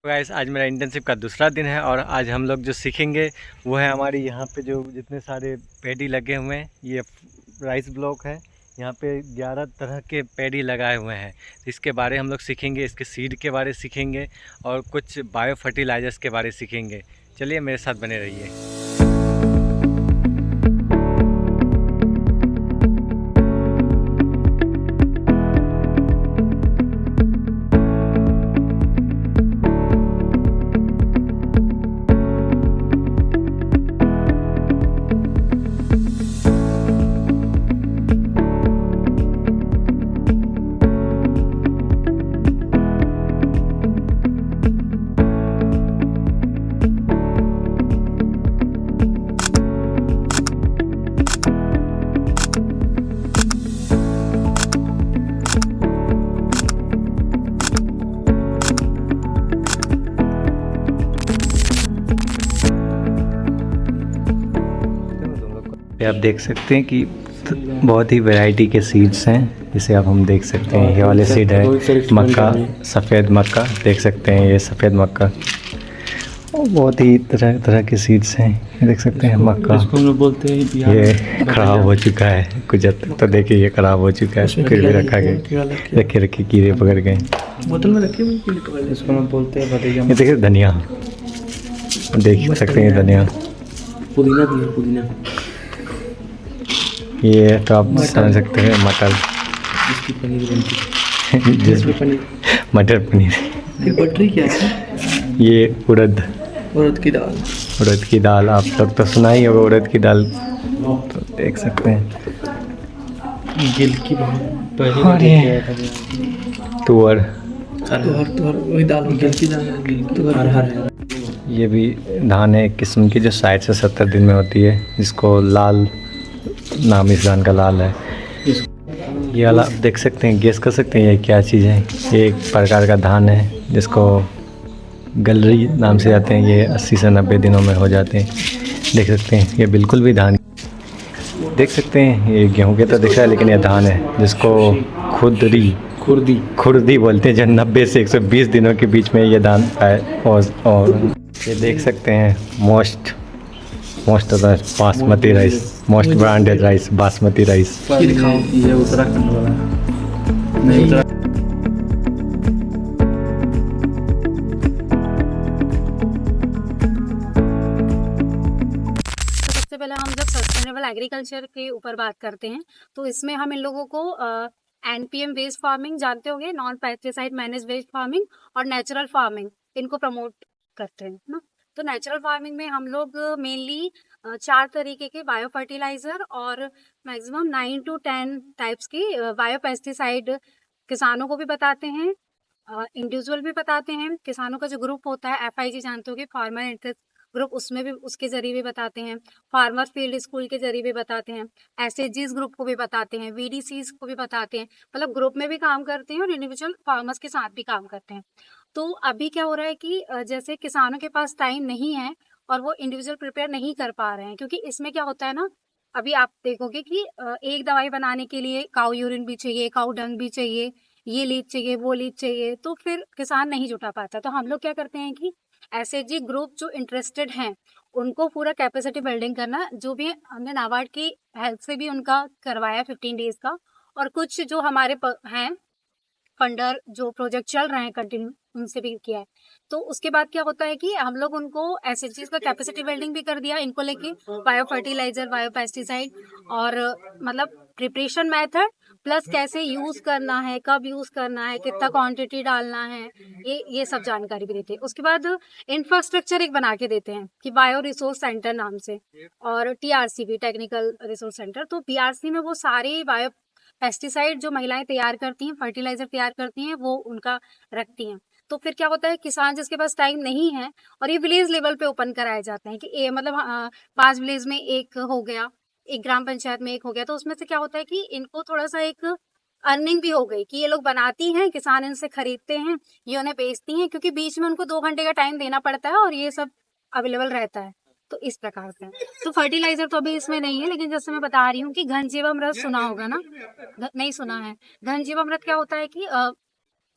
तो गाइस आज मेरा इंटर्नशिप का दूसरा दिन है और आज हम लोग जो सीखेंगे वो है हमारी यहाँ पे जो जितने सारे पैडी लगे हुए हैं। ये राइस ब्लॉक है। यहाँ पे 11 तरह के पैडी लगाए हुए हैं। इसके बारे हम लोग सीखेंगे, इसके सीड के बारे सीखेंगे और कुछ बायो फर्टिलाइजर्स के बारे सीखेंगे। चलिए मेरे साथ बने रहिए। आप देख सकते हैं कि बहुत ही वैरायटी के सीड्स हैं, जिसे आप हम देख सकते हैं। ये वाले सीड है मक्का, सफ़ेद मक्का देख सकते हैं। ये सफ़ेद मक्का और बहुत ही तरह तरह के सीड्स हैं। ये देख सकते हैं मक्का। बोलते हैं ये ख़राब हो चुका है कुछ हद तक, तो देखिए ये ख़राब हो चुका है, फिर भी रखा गया। रखे कीड़े पकड़ गए। बोतल में रखे हुए कीड़े पकड़, इसको हम बोलते हैं भदैया। ये देखिए धनिया, देख सकते हैं धनिया। पुदीना भी है, पुदीना। ये तो आप समझ सकते हैं मटर, जिसकी पनीर बनती है। जिसमें पनीर, मटर पनीर। फिर बटरी क्या है? ये उड़द की दाल। उड़द की दाल, आप लोग तो सुना ही होगा उड़द की दाल, तो देख सकते हैं। गिल की और ये तुअर, तुहर वही दाल, गिल की दाल, तुहर हर। ये भी धान है एक किस्म की, जो 60 से 70 दिन में होती है, जिसको लाल नाम इस धान का लाल है। ये वाला आप देख सकते हैं, गेस कर सकते हैं ये क्या चीज़ है। ये एक प्रकार का धान है जिसको गलरी नाम से जाते हैं। ये 80 से 90 दिनों में हो जाते हैं। देख सकते हैं ये बिल्कुल भी धान देख सकते हैं। ये गेहूं के तो दिख रहा है, लेकिन ये धान है जिसको खुर्दी बोलते हैं, जो 90 से 120 दिनों के बीच में ये धान है। और ये देख सकते हैं most basmati rice, most branded rice, basmati rice. ये उत्तराखंड वाला नहीं। सबसे पहले हम जब सस्टेनेबल एग्रीकल्चर के ऊपर बात करते हैं तो इसमें हम इन लोगों को एनपीएम बेस्ड फार्मिंग जानते होंगे, non pesticide manage based farming और नेचुरल फार्मिंग, इनको प्रमोट करते हैं ना। तो नेचुरल फार्मिंग में हम लोग मेनली 4 तरीके के बायो फर्टिलाइजर और मैक्सिमम 9 to 10 टाइप्स की बायो पेस्टिसाइड किसानों को भी बताते हैं, इंडिविजुअल भी बताते हैं। किसानों का जो ग्रुप होता है FIG जानते हो कि फार्मर इंटरेस्ट ग्रुप, उसमें भी उसके जरिए भी बताते हैं। फार्मर फील्ड स्कूल के जरिए भी बताते हैं। SHGs ग्रुप को भी बताते हैं, VDCs को भी बताते हैं। मतलब ग्रुप में भी काम करते हैं और इंडिविजुअल फार्मर्स के साथ भी काम करते हैं। तो अभी क्या हो रहा है कि जैसे किसानों के पास टाइम नहीं है और वो इंडिविजुअल प्रिपेयर नहीं कर पा रहे हैं, क्योंकि इसमें क्या होता है ना, अभी आप देखोगे कि एक दवाई बनाने के लिए काऊ यूरिन भी चाहिए, काऊ डंग भी चाहिए, ये लीच चाहिए, वो लीच चाहिए, तो फिर किसान नहीं जुटा पाता। तो हम लोग क्या करते हैं कि SHG ग्रुप जो इंटरेस्टेड हैं उनको पूरा कैपेसिटी बिल्डिंग करना, जो भी हमने नाबार्ड की हेल्प से भी उनका करवाया 15 डेज का, और कुछ जो हमारे हैं फंडर जो प्रोजेक्ट चल रहे हैं कंटिन्यू, उनसे भी किया है। तो उसके बाद क्या होता है कि हम लोग उनको SHGs का कैपेसिटी बिल्डिंग भी कर दिया इनको लेके, बायो फर्टिलाइजर, बायो पेस्टिसाइड और मतलब प्रिपरेशन मेथड प्लस कैसे यूज करना है, कब यूज करना है, कितना क्वांटिटी डालना है, ये सब जानकारी भी देते हैं। उसके बाद इंफ्रास्ट्रक्चर एक बना के देते हैं कि बायो रिसोर्स सेंटर नाम से, और TRC भी, टेक्निकल रिसोर्स सेंटर। तो BRC में वो सारे बायो पेस्टिसाइड जो महिलाएं तैयार करती हैं, फर्टिलाइजर तैयार करती हैं, वो उनका रखती हैं। तो फिर क्या होता है, किसान जिसके पास टाइम नहीं है, और ये विलेज लेवल पे ओपन कराए जाते हैं कि मतलब 5 विलेज में एक हो गया, एक ग्राम पंचायत में एक हो गया, तो उसमें से क्या होता है कि इनको थोड़ा सा एक अर्निंग भी हो गई कि ये लोग बनाती हैं, किसान इनसे खरीदते हैं, ये उन्हें बेचती हैं, क्योंकि बीच में उनको 2 घंटे का टाइम देना पड़ता है और ये सब अवेलेबल रहता है। तो इस प्रकार से तो फर्टिलाइजर तो अभी इसमें नहीं है, लेकिन जैसे मैं बता रही हूँ कि घनजीवामृत सुना होगा ना, नहीं सुना है। घनजीवामृत क्या होता है कि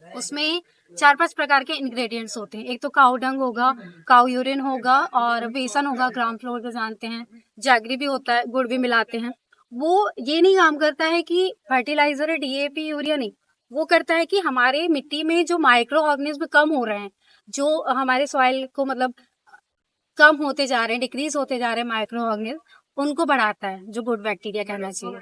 उसमें 4-5 प्रकार के इंग्रेडिएंट्स होते हैं। एक तो काऊ डंग होगा, काऊ यूरिन होगा और बेसन होगा, ग्राम फ्लोर को जानते हैं, जैगरी भी होता है, गुड़ भी मिलाते हैं। वो ये नहीं काम करता है कि फर्टिलाइजर है, डीएपी, यूरिया नहीं। वो करता है कि हमारे मिट्टी में जो माइक्रो ऑर्गेनिज्म कम हो रहे हैं, जो हमारे सॉइल को मतलब कम होते जा रहे हैं, डिक्रीज होते जा रहे हैं माइक्रो ऑर्गेनिज्म, उनको बढ़ाता है, जो गुड बैक्टीरिया कहना चाहिए।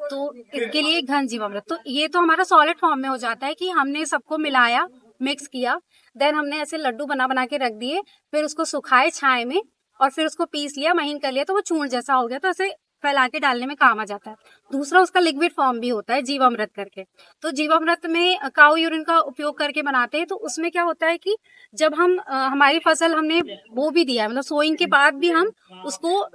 तो इसके लिए घन जीवामृत, तो ये तो हमारा सॉलिड फॉर्म में हो जाता है कि हमने सबको मिलाया, मिक्स किया, देन हमने ऐसे लड्डू बना बना के रख दिए, फिर उसको सुखाए छाए में और फिर उसको पीस लिया, महीन कर लिया, तो वो चूर्ण जैसा हो गया, तो ऐसे फैला के डालने में काम आ जाता है। दूसरा उसका लिक्विड फॉर्म भी होता है जीवामृत करके। तो जीवामृत में काऊ यूरिन का उपयोग करके बनाते हैं। तो उसमें क्या होता है कि जब हम हमारी फसल हमने बो भी दिया है, मतलब सोइंग के बाद भी हम उसको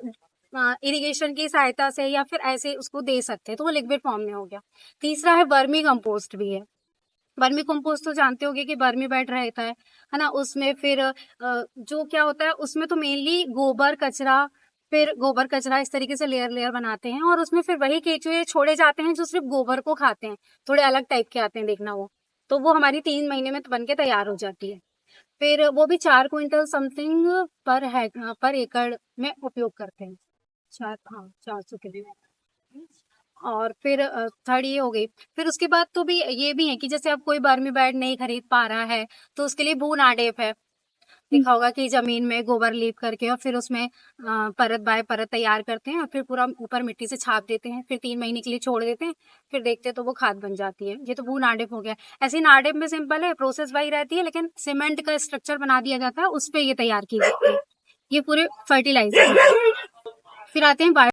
इरिगेशन की सहायता से या फिर ऐसे उसको दे सकते हैं, तो वो लिक्विड फॉर्म में हो गया। तीसरा है वर्मी कंपोस्ट भी है। वर्मी कंपोस्ट तो जानते होंगे कि वर्मी बेड रहता है ना, उसमें फिर जो क्या होता है उसमें तो मेनली गोबर कचरा, फिर गोबर कचरा इस तरीके से लेयर लेयर बनाते हैं और उसमें फिर वही केंचुए छोड़े जाते हैं जो सिर्फ गोबर को खाते हैं, थोड़े अलग टाइप के आते हैं, देखना वो। तो वो हमारी 3 महीने में बन के तैयार हो जाती है। फिर वो भी 4 क्विंटल समथिंग पर एकड़ में उपयोग करते हैं। 400 किलो। और फिर थर्ड ये हो गई। फिर उसके बाद तो भी ये भी है कि जैसे अब कोई वर्मी बेड नहीं खरीद पा रहा है, तो उसके लिए बून आडेप है। देखा होगा कि जमीन में गोबर लीप करके और फिर उसमें परत बाय परत तैयार करते हैं और फिर पूरा ऊपर मिट्टी से छाप देते हैं, फिर 3 महीने के लिए छोड़ देते हैं, फिर देखते हैं तो वो खाद बन जाती है। ये तो बून आडेप हो गया। ऐसे ही नाडेप में सिंपल है, प्रोसेस वही रहती है, लेकिन सीमेंट का स्ट्रक्चर बना दिया जाता है, उस पे ये तैयार की जाती है। ये पूरे फर्टिलाइजर। फिर आते हैं बायो